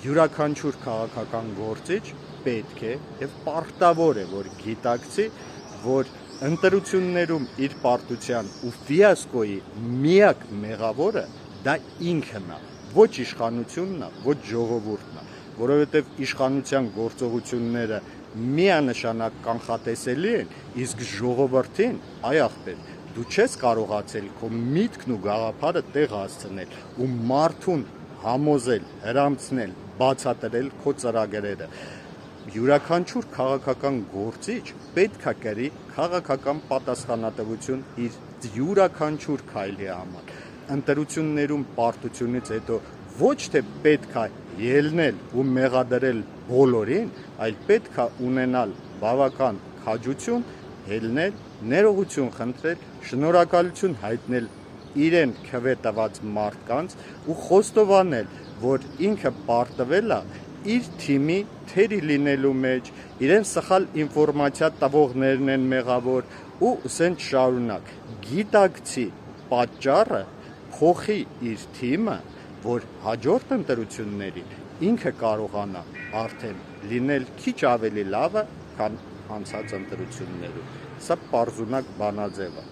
յուրաքանչյուր քաղաքական գործիչ պետք է եւ պարտավոր է, որ գիտակցի, որ ընտրություններում իր պարտության ու ֆիասկոյի միակ մեղավորը դա ինքն է, ոչ իշխանությունն է, ոչ ժողովուրդն է, որովհետեւ իշխանության գործողությունները միանշանակ կանխատեսելի են, իսկ ժողովրդին, այ ախպեր, դու չես կարողացել քո միտքն ու գաղափարը տեղ հասցնել ու մարդուն համոզել, հրամցնել, բացատրել քո ծրագրերը։ Յուրաքանչյուր քաղաքական գործիչ պետք է կրի քաղաքական պատասխանատվություն իր յուրաքանչյուր քայլի համար։ Ընտրություններում պարտությունից հետո ոչ թե պետք է ելնել ու մեղադրել բոլորին, այլ պետք է ունենալ բավական քաջություն, ելնել, ներողություն խնդրել, շնորհակալություն հայտնել իրեն քվե տված մարդկանց ու խոստովանել, որ ինքը պարտվել է իր թիմի թերի լինելու մեջ, իրեն սխալ ինֆորմացիա տվողներն են մեղավոր ու սենց շարունակ։ Գիտակցի պատճառը, փոխի իր թիմը, որ հաջորդ ընտրություններին ինքը կարողանա արդեն լինել քիչ ավելի լավը, քան անցած ընտրություններում։ Սա պարզունակ բանաձև է։